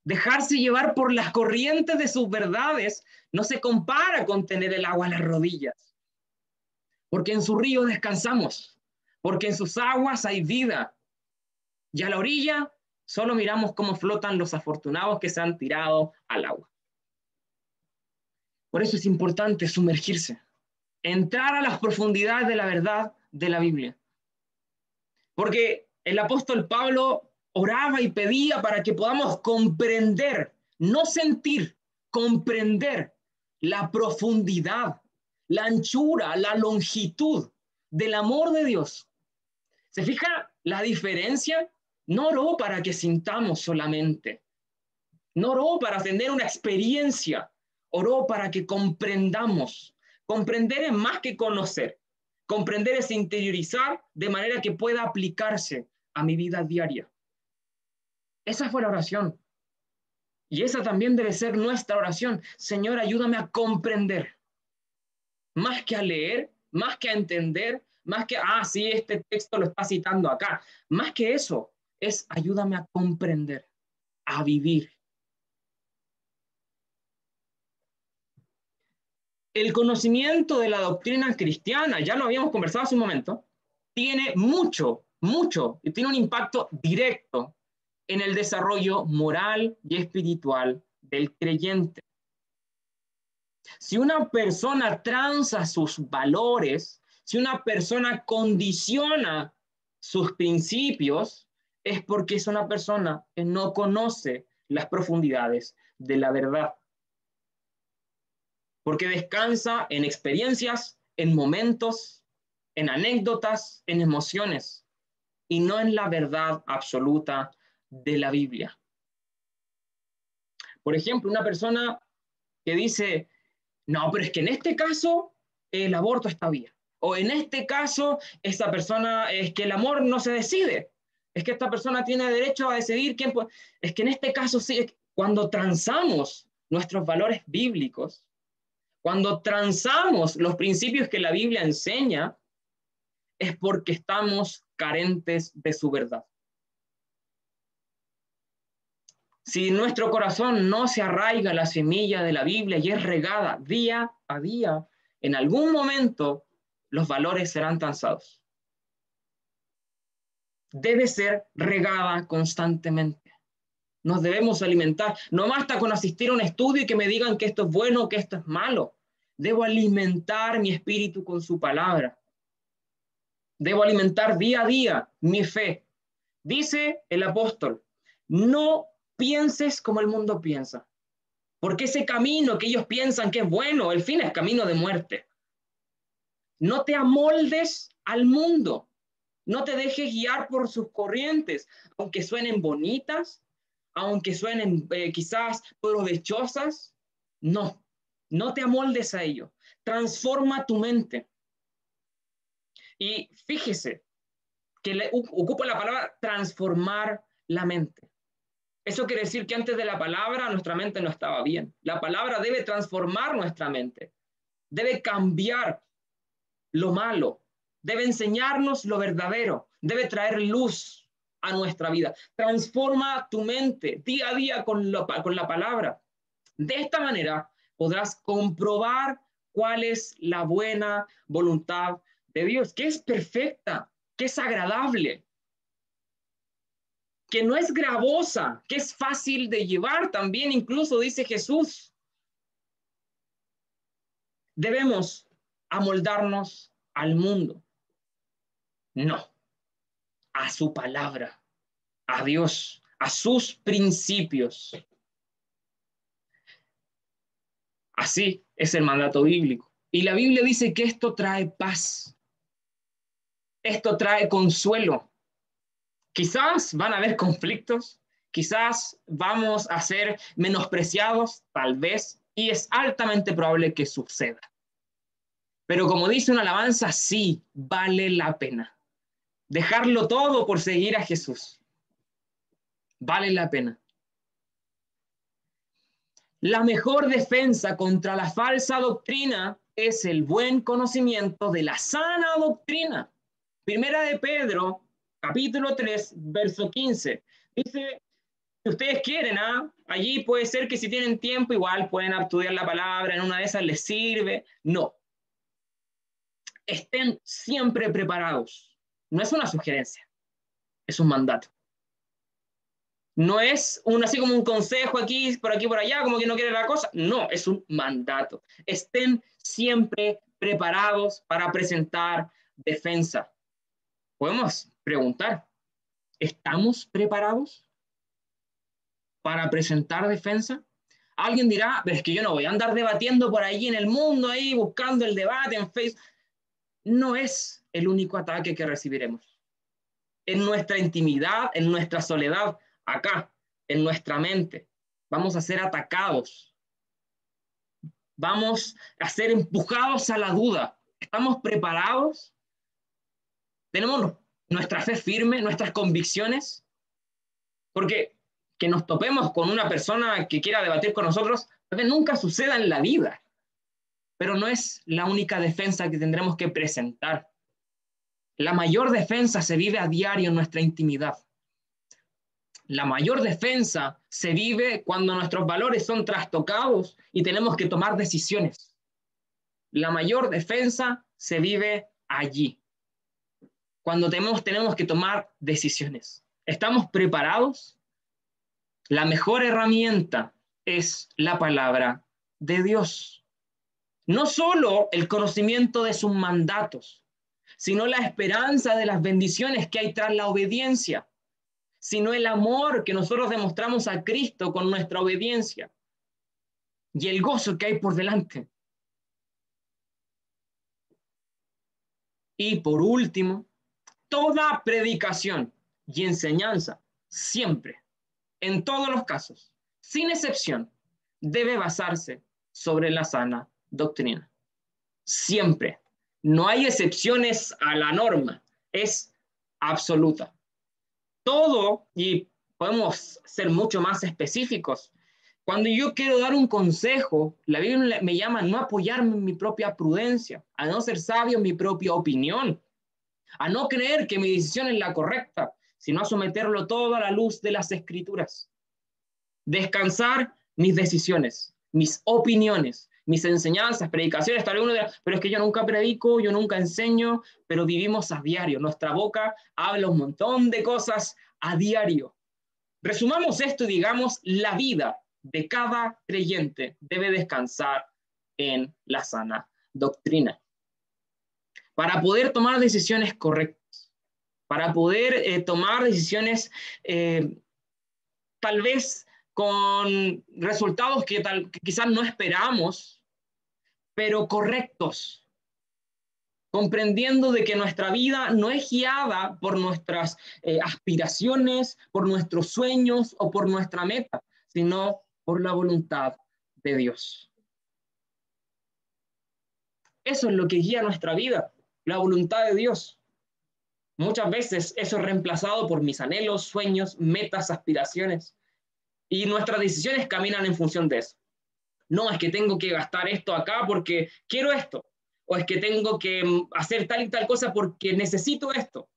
Dejarse llevar por las corrientes de sus verdades no se compara con tener el agua a las rodillas. Porque en su río descansamos, porque en sus aguas hay vida. Y a la orilla solo miramos cómo flotan los afortunados que se han tirado al agua. Por eso es importante sumergirse, entrar a las profundidades de la verdad de la Biblia. Porque el apóstol Pablo oraba y pedía para que podamos comprender, no sentir, comprender la profundidad, la anchura, la longitud del amor de Dios. ¿Se fija la diferencia? No oró para que sintamos solamente. No oró para tener una experiencia. Oró para que comprendamos. Comprender es más que conocer. Comprender es interiorizar de manera que pueda aplicarse a mi vida diaria. Esa fue la oración. Y esa también debe ser nuestra oración. Señor, ayúdame a comprender. Más que a leer, más que a entender, más que, sí, este texto lo está citando acá. Más que eso, es ayúdame a comprender, a vivir. El conocimiento de la doctrina cristiana, ya lo habíamos conversado hace un momento, tiene mucho, y tiene un impacto directo en el desarrollo moral y espiritual del creyente. Si una persona transa sus valores, si una persona condiciona sus principios, es porque es una persona que no conoce las profundidades de la verdad. Porque descansa en experiencias, en momentos, en anécdotas, en emociones, y no en la verdad absoluta de la Biblia. Por ejemplo, una persona que dice, no, pero es que en este caso el aborto está bien. O en este caso, esta persona, es que el amor no se decide. Es que esta persona tiene derecho a decidir quién puede. Es que en este caso sí, cuando transamos nuestros valores bíblicos, cuando transamos los principios que la Biblia enseña, es porque estamos carentes de su verdad. Si en nuestro corazón no se arraiga la semilla de la Biblia y es regada día a día, en algún momento los valores serán transados. Debe ser regada constantemente. Nos debemos alimentar. No basta con asistir a un estudio y que me digan que esto es bueno o que esto es malo. Debo alimentar mi espíritu con su palabra. Debo alimentar día a día mi fe. Dice el apóstol, no pienses como el mundo piensa, porque ese camino que ellos piensan que es bueno, el fin es camino de muerte. No te amoldes al mundo, no te dejes guiar por sus corrientes, aunque suenen bonitas, aunque suenen quizás provechosas, no te amoldes a ello. Transforma tu mente. Y fíjese que ocupa la palabra transformar la mente. Eso quiere decir que antes de la palabra nuestra mente no estaba bien. La palabra debe transformar nuestra mente, debe cambiar lo malo, debe enseñarnos lo verdadero, debe traer luz a nuestra vida. Transforma tu mente día a día con la palabra. De esta manera podrás comprobar cuál es la buena voluntad de Dios, que es perfecta, que es agradable, que no es gravosa, que es fácil de llevar también, incluso dice Jesús. Debemos amoldarnos al mundo. No, a su palabra, a Dios, a sus principios. Así es el mandato bíblico. Y la Biblia dice que esto trae paz. Esto trae consuelo. Quizás van a haber conflictos, Quizás vamos a ser menospreciados, tal vez, y es altamente probable que suceda. Pero como dice una alabanza, sí, vale la pena. Dejarlo todo por seguir a Jesús. Vale la pena. La mejor defensa contra la falsa doctrina es el buen conocimiento de la sana doctrina. Primera de Pedro, capítulo 3, verso 15. Dice, si ustedes quieren, allí puede ser que si tienen tiempo, igual pueden estudiar la palabra, en una de esas les sirve. No. Estén siempre preparados. No es una sugerencia, es un mandato. No es así como un consejo aquí, por allá, como que no quiere la cosa. No, es un mandato. Estén siempre preparados para presentar defensa. Podemos preguntar, ¿estamos preparados para presentar defensa? Alguien dirá, pero es que yo no voy a andar debatiendo por ahí en el mundo, ahí buscando el debate en Facebook. No es el único ataque que recibiremos. En nuestra intimidad, en nuestra soledad, acá, en nuestra mente, vamos a ser atacados. Vamos a ser empujados a la duda. ¿Estamos preparados? ¿Tenemos nuestra fe firme, nuestras convicciones? Porque que nos topemos con una persona que quiera debatir con nosotros, tal vez nunca suceda en la vida, pero no es la única defensa que tendremos que presentar. La mayor defensa se vive a diario en nuestra intimidad. La mayor defensa se vive cuando nuestros valores son trastocados y tenemos que tomar decisiones. La mayor defensa se vive allí, cuando tenemos que tomar decisiones. ¿Estamos preparados? La mejor herramienta es la palabra de Dios. No solo el conocimiento de sus mandatos, sino la esperanza de las bendiciones que hay tras la obediencia, sino el amor que nosotros demostramos a Cristo con nuestra obediencia y el gozo que hay por delante. Y por último, toda predicación y enseñanza, siempre, en todos los casos, sin excepción, debe basarse sobre la sana doctrina. Siempre. No hay excepciones a la norma, es absoluta. Todo, y podemos ser mucho más específicos, cuando yo quiero dar un consejo, la Biblia me llama a no apoyarme en mi propia prudencia, a no ser sabio en mi propia opinión, a no creer que mi decisión es la correcta, sino a someterlo todo a la luz de las Escrituras. Descansar mis decisiones, mis opiniones, mis enseñanzas, predicaciones. Tal vez uno dirá, pero es que yo nunca predico, yo nunca enseño, pero vivimos a diario. Nuestra boca habla un montón de cosas a diario. Resumamos esto y digamos, la vida de cada creyente debe descansar en la sana doctrina. Para poder tomar decisiones correctas, para poder tomar decisiones tal vez con resultados que quizás no esperamos, pero correctos, comprendiendo de que nuestra vida no es guiada por nuestras aspiraciones, por nuestros sueños o por nuestra meta, sino por la voluntad de Dios. Eso es lo que guía nuestra vida, la voluntad de Dios. Muchas veces eso es reemplazado por mis anhelos, sueños, metas, aspiraciones. Y nuestras decisiones caminan en función de eso. No, es que tengo que gastar esto acá porque quiero esto. O es que tengo que hacer tal y tal cosa porque necesito esto.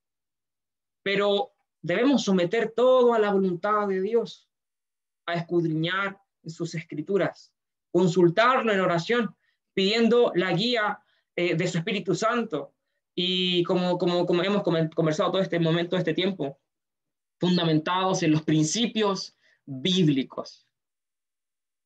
Pero debemos someter todo a la voluntad de Dios, a escudriñar en sus escrituras, consultarlo en oración, pidiendo la guía de su Espíritu Santo. Y como hemos conversado todo este momento, todo este tiempo, fundamentados en los principios bíblicos.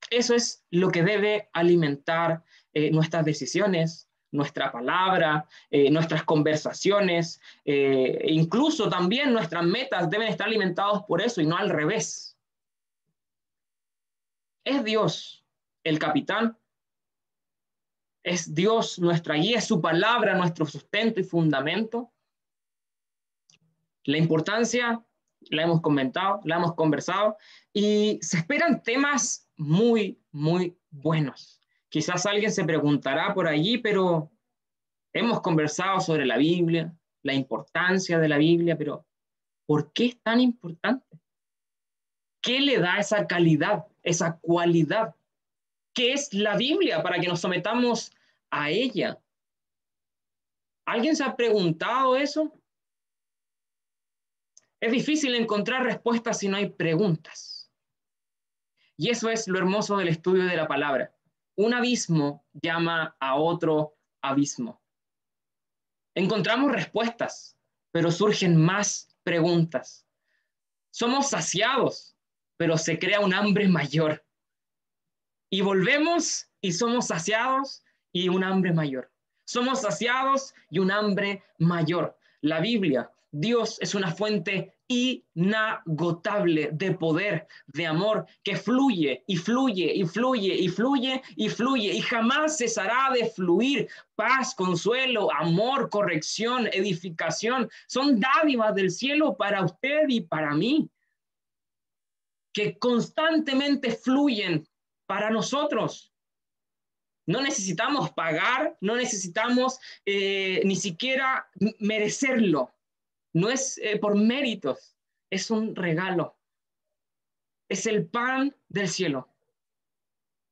Eso es lo que debe alimentar nuestras decisiones, nuestra palabra, nuestras conversaciones, incluso también nuestras metas deben estar alimentados por eso y no al revés. ¿Es Dios el capitán? ¿Es Dios nuestra guía? ¿Es su palabra nuestro sustento y fundamento? La importancia la hemos comentado, la hemos conversado, y se esperan temas muy, muy buenos. Quizás alguien se preguntará por allí, pero hemos conversado sobre la Biblia, la importancia de la Biblia, pero ¿por qué es tan importante? ¿Qué le da esa calidad, esa cualidad? ¿Qué es la Biblia para que nos sometamos a ella? ¿Alguien se ha preguntado eso? Es difícil encontrar respuestas si no hay preguntas. Y eso es lo hermoso del estudio de la palabra. Un abismo llama a otro abismo. Encontramos respuestas, pero surgen más preguntas. Somos saciados, pero se crea un hambre mayor. Y volvemos y somos saciados y un hambre mayor. Somos saciados y un hambre mayor. La Biblia, Dios es una fuente inagotable de poder, de amor, que fluye y fluye y fluye y fluye y fluye y jamás cesará de fluir. Paz, consuelo, amor, corrección, edificación, son dádivas del cielo para usted y para mí, que constantemente fluyen para nosotros. No necesitamos pagar, no necesitamos ni siquiera merecerlo. No es por méritos, es un regalo. Es el pan del cielo.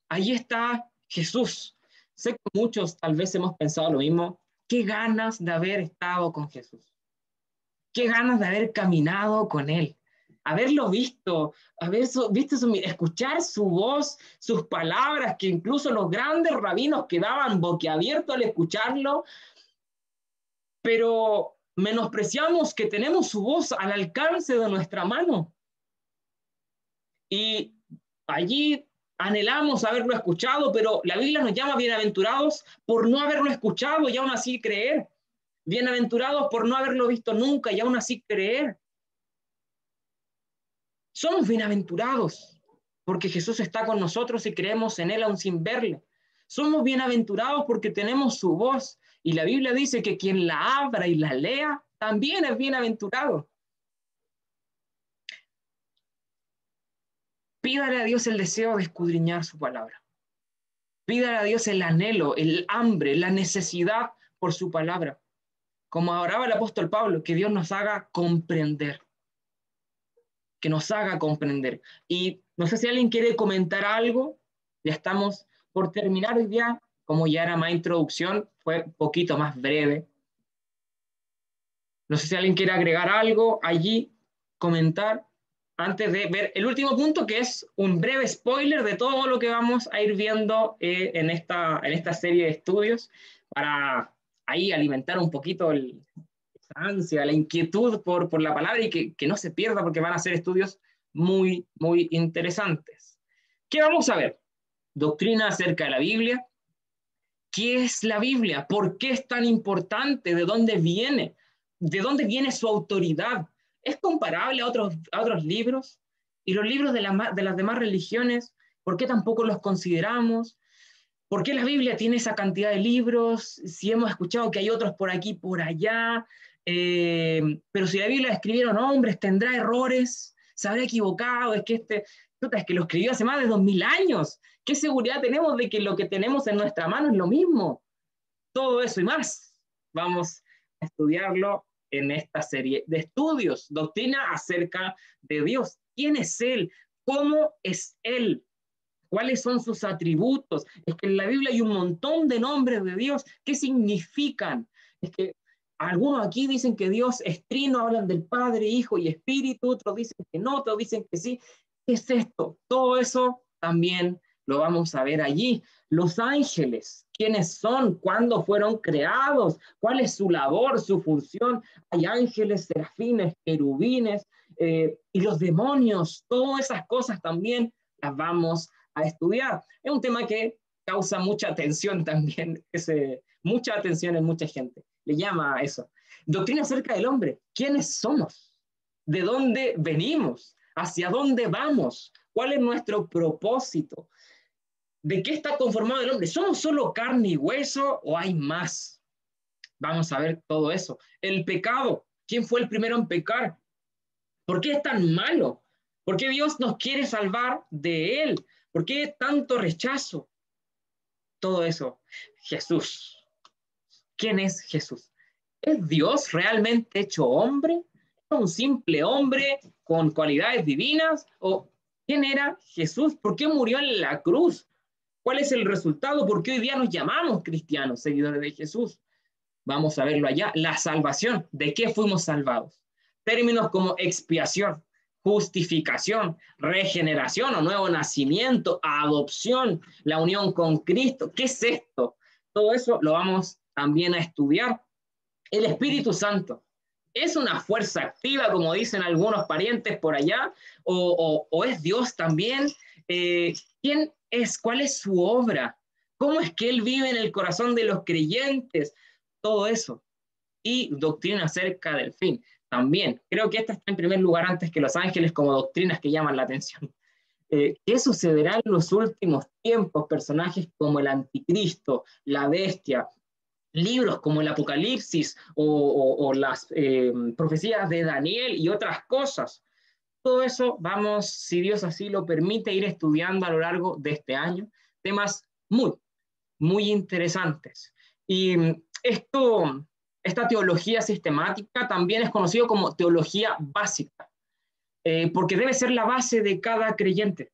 Ahí está Jesús. Sé que muchos tal vez hemos pensado lo mismo. Qué ganas de haber estado con Jesús. Qué ganas de haber caminado con Él. Haberlo visto, escuchar su voz, sus palabras, que incluso los grandes rabinos quedaban boquiabiertos al escucharlo, pero menospreciamos que tenemos su voz al alcance de nuestra mano. Y allí anhelamos haberlo escuchado, pero la Biblia nos llama bienaventurados por no haberlo escuchado y aún así creer. Bienaventurados por no haberlo visto nunca y aún así creer. Somos bienaventurados porque Jesús está con nosotros y creemos en Él aún sin verle. Somos bienaventurados porque tenemos su voz y la Biblia dice que quien la abra y la lea también es bienaventurado. Pídale a Dios el deseo de escudriñar su palabra. Pídale a Dios el anhelo, el hambre, la necesidad por su palabra. Como oraba el apóstol Pablo, que Dios nos haga comprender. Que nos haga comprender. Y no sé si alguien quiere comentar algo. Ya estamos por terminar hoy día. Como ya era más introducción, fue un poquito más breve. No sé si alguien quiere agregar algo allí, comentar, antes de ver el último punto, que es un breve spoiler de todo lo que vamos a ir viendo en esta serie de estudios, para ahí alimentar un poquito esa ansia, la inquietud por la palabra y que no se pierda, porque van a ser estudios muy, muy interesantes. ¿Qué vamos a ver? Doctrina acerca de la Biblia. ¿Qué es la Biblia? ¿Por qué es tan importante? ¿De dónde viene? ¿De dónde viene su autoridad? ¿Es comparable a otros libros? ¿Y los libros de las demás religiones? ¿Por qué tampoco los consideramos? ¿Por qué la Biblia tiene esa cantidad de libros? Si hemos escuchado que hay otros por aquí, por allá, pero si la Biblia la escribieron hombres, tendrá errores, se habrá equivocado, es que lo escribió hace más de 2000 años. ¿Qué seguridad tenemos de que lo que tenemos en nuestra mano es lo mismo? Todo eso y más vamos a estudiarlo en esta serie de estudios. Doctrina acerca de Dios. ¿Quién es Él? ¿Cómo es Él? ¿Cuáles son sus atributos? Es que en la Biblia hay un montón de nombres de Dios. ¿Qué significan? Es que algunos aquí dicen que Dios es trino, hablan del Padre, Hijo y Espíritu, otros dicen que no, otros dicen que sí. ¿Qué es esto? Todo eso también lo vamos a ver allí. Los ángeles, ¿quiénes son? ¿Cuándo fueron creados? ¿Cuál es su labor, su función? Hay ángeles, serafines, querubines, y los demonios, todas esas cosas también las vamos a estudiar. Es un tema que causa mucha atención también, mucha atención en mucha gente. Le llama a eso. Doctrina acerca del hombre. ¿Quiénes somos? ¿De dónde venimos? ¿Hacia dónde vamos? ¿Cuál es nuestro propósito? ¿De qué está conformado el hombre? ¿Somos solo carne y hueso o hay más? Vamos a ver todo eso. El pecado. ¿Quién fue el primero en pecar? ¿Por qué es tan malo? ¿Por qué Dios nos quiere salvar de él? ¿Por qué tanto rechazo? Todo eso. Jesús. ¿Quién es Jesús? ¿Es Dios realmente hecho hombre? ¿Es un simple hombre con cualidades divinas? ¿O quién era Jesús? ¿Por qué murió en la cruz? ¿Cuál es el resultado? ¿Por qué hoy día nos llamamos cristianos, seguidores de Jesús? Vamos a verlo allá. La salvación. ¿De qué fuimos salvados? Términos como expiación, justificación, regeneración o nuevo nacimiento, adopción, la unión con Cristo. ¿Qué es esto? Todo eso lo vamos también a estudiar. El Espíritu Santo. ¿Es una fuerza activa, como dicen algunos parientes por allá? ¿O es Dios también? ¿Quién es? ¿Cuál es su obra? ¿Cómo es que Él vive en el corazón de los creyentes? Todo eso. Y doctrina acerca del fin. También, creo que esta está en primer lugar antes que los ángeles como doctrinas que llaman la atención. ¿Qué sucederá en los últimos tiempos? Personajes como el anticristo, la bestia, libros como el Apocalipsis o las profecías de Daniel y otras cosas. Todo eso vamos, si Dios así lo permite, ir estudiando a lo largo de este año. Temas muy interesantes. Y esta teología sistemática también es conocido como teología básica, porque debe ser la base de cada creyente.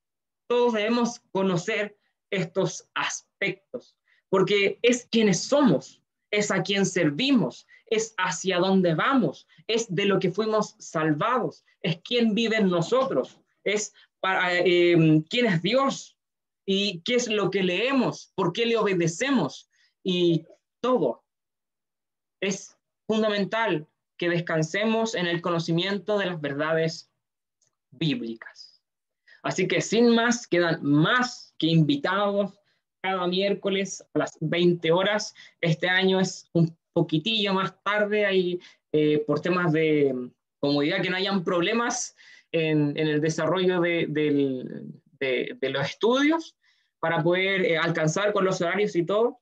Todos debemos conocer estos aspectos, porque es quienes somos, es a quien servimos, es hacia dónde vamos, es de lo que fuimos salvados, es quién vive en nosotros, es quién es Dios y qué es lo que leemos, por qué le obedecemos y todo. Es fundamental que descansemos en el conocimiento de las verdades bíblicas. Así que sin más, quedan más que invitados cada miércoles a las 20 horas. Este año es un poquitillo más tarde, ahí, por temas de comodidad, que no hayan problemas en el desarrollo de los estudios, para poder alcanzar con los horarios y todo,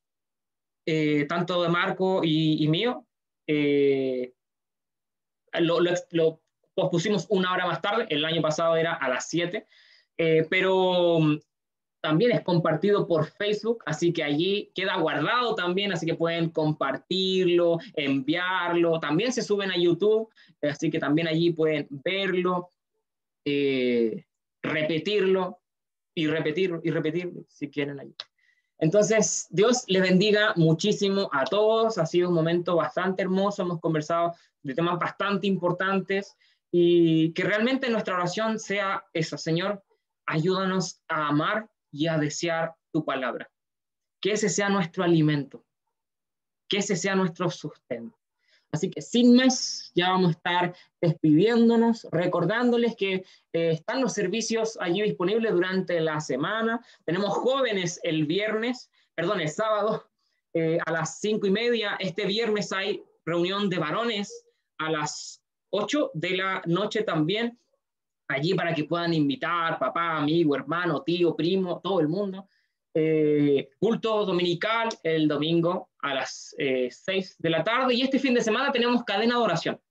tanto de Marco y mío. Lo pospusimos una hora más tarde, el año pasado era a las 7, pero también es compartido por Facebook, así que allí queda guardado también, así que pueden compartirlo, enviarlo, también se suben a YouTube, así que también allí pueden verlo, repetirlo y repetirlo y repetirlo si quieren allí. Entonces, Dios les bendiga muchísimo a todos. Ha sido un momento bastante hermoso. Hemos conversado de temas bastante importantes y que realmente nuestra oración sea esa: Señor, ayúdanos a amar y a desear tu palabra. Que ese sea nuestro alimento, que ese sea nuestro sustento. Así que sin más, ya vamos a estar despidiéndonos, recordándoles que están los servicios allí disponibles durante la semana. Tenemos jóvenes el sábado a las 5:30. Este viernes hay reunión de varones a las 8 de la noche también, allí para que puedan invitar papá, amigo, hermano, tío, primo, todo el mundo. Culto dominical el domingo a las 6 de la tarde, y este fin de semana tenemos cadena de oración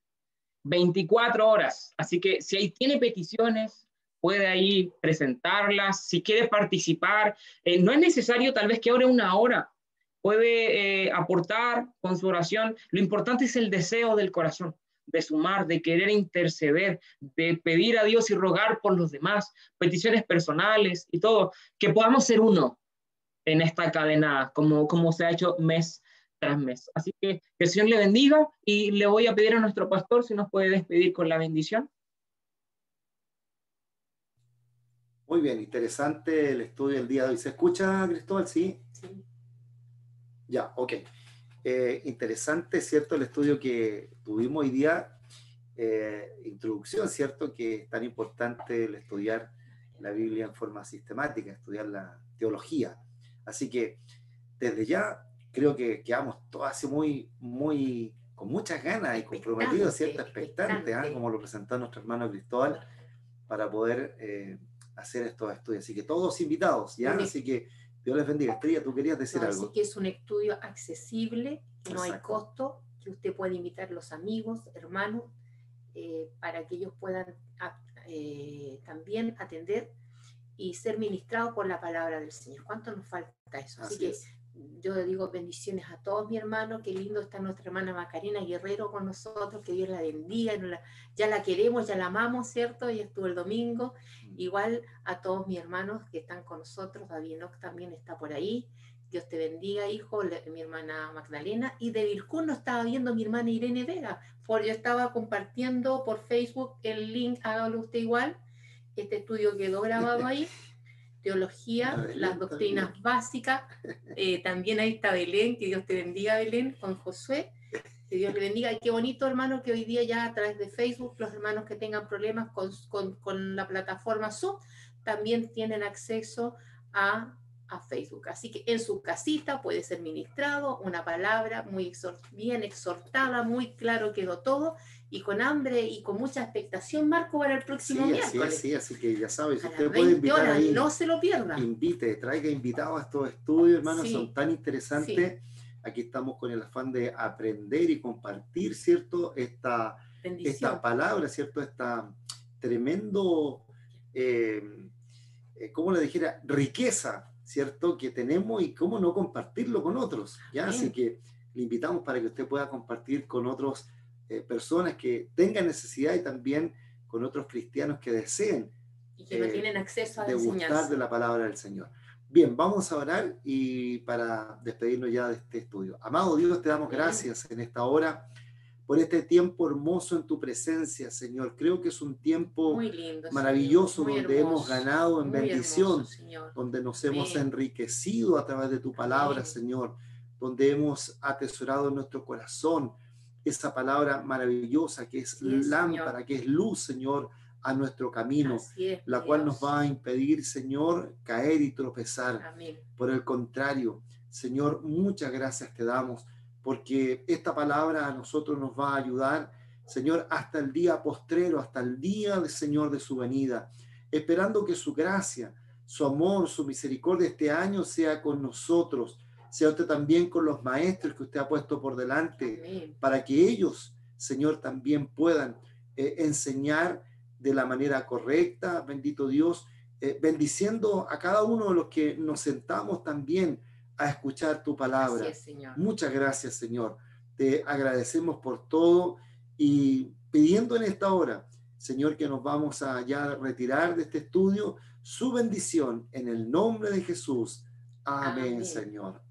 24 horas, así que si ahí tiene peticiones puede ahí presentarlas. Si quiere participar, no es necesario tal vez que ore una hora, puede aportar con su oración. Lo importante es el deseo del corazón de sumar, de querer interceder, de pedir a Dios y rogar por los demás, peticiones personales y todo, que podamos ser uno en esta cadena, como se ha hecho mes tras mes. Así que el Señor le bendiga, y le voy a pedir a nuestro pastor si nos puede despedir con la bendición. Muy bien, interesante el estudio del día de hoy. ¿Se escucha, Cristóbal? Sí. Sí. Ya, ok. Interesante, ¿cierto? El estudio que tuvimos hoy día. Introducción, ¿cierto? Que es tan importante el estudiar la Biblia en forma sistemática, estudiar la teología. Así que desde ya creo que quedamos todos así con muchas ganas y comprometidos, ¿cierto? Expectantes, como lo presentó nuestro hermano Cristóbal, para poder hacer estos estudios. Así que todos invitados, ¿ya? Así que Dios les bendiga. Estrella, ¿tú querías decir algo? Así que es un estudio accesible, que no hay costo, que usted puede invitar a los amigos, hermanos, para que ellos puedan también atender y ser ministrados por la palabra del Señor. ¿Cuánto nos falta eso? Así que yo digo bendiciones a todos mis hermanos. Qué lindo está nuestra hermana Macarena Guerrero con nosotros, que Dios la bendiga. Ya la queremos, ya la amamos, ¿cierto? Ella estuvo el domingo. Igual a todos mis hermanos que están con nosotros. David Enoch también está por ahí. Dios te bendiga, hijo, mi hermana Magdalena. Y de Vircún nos estaba viendo mi hermana Irene Vega. Yo estaba compartiendo por Facebook el link, hágalo usted igual. Este estudio quedó grabado ahí. Teología, las doctrinas básicas. También ahí está Belén, que Dios te bendiga, Belén, con Josué. Que Dios le bendiga. Y qué bonito, hermano, que hoy día ya a través de Facebook, los hermanos que tengan problemas con la plataforma Zoom, también tienen acceso a Facebook. Así que en su casita puede ser ministrado una palabra muy bien exhortada, muy claro quedó todo, y con hambre y con mucha expectación, Marco, para el próximo miércoles. Así que ya sabes, a usted las puede 20 invitar horas, ahí, no se lo pierda. traiga invitados a estos estudios, hermanos, Sí, son tan interesantes. Sí. Aquí estamos con el afán de aprender y compartir, ¿cierto? Esta palabra, ¿cierto? Esta tremendo, ¿cómo le dijera? Riqueza, ¿cierto? Que tenemos, y cómo no compartirlo con otros, ¿ya? Bien. Así que le invitamos para que usted pueda compartir con otras personas que tengan necesidad, y también con otros cristianos que deseen y que no tienen acceso a la degustar enseñanza de la palabra del Señor. Bien, vamos a orar y para despedirnos ya de este estudio. Amado Dios, te damos gracias en esta hora por este tiempo hermoso en tu presencia, Señor. Creo que es un tiempo muy lindo, maravilloso, Señor, donde hemos ganado en bendición, hermoso, donde nos hemos enriquecido a través de tu palabra, Señor, donde hemos atesorado en nuestro corazón esa palabra maravillosa que es lámpara, Señor, que es luz, Señor, a nuestro camino, la cual nos va a impedir, Señor, caer y tropezar. Amén. Por el contrario, Señor, muchas gracias te damos, porque esta palabra a nosotros nos va a ayudar, Señor, hasta el día postrero, hasta el día, Señor, de su venida, esperando que su gracia, su amor, su misericordia este año sea con nosotros, sea usted también con los maestros que usted ha puesto por delante. Amén. Para que ellos, Señor, también puedan enseñar de la manera correcta, bendito Dios, bendiciendo a cada uno de los que nos sentamos también a escuchar tu palabra. Así es, Señor. Muchas gracias, Señor. Te agradecemos por todo, y pidiendo en esta hora, Señor, que nos vamos a ya retirar de este estudio, su bendición en el nombre de Jesús. Amén, Amén. Señor.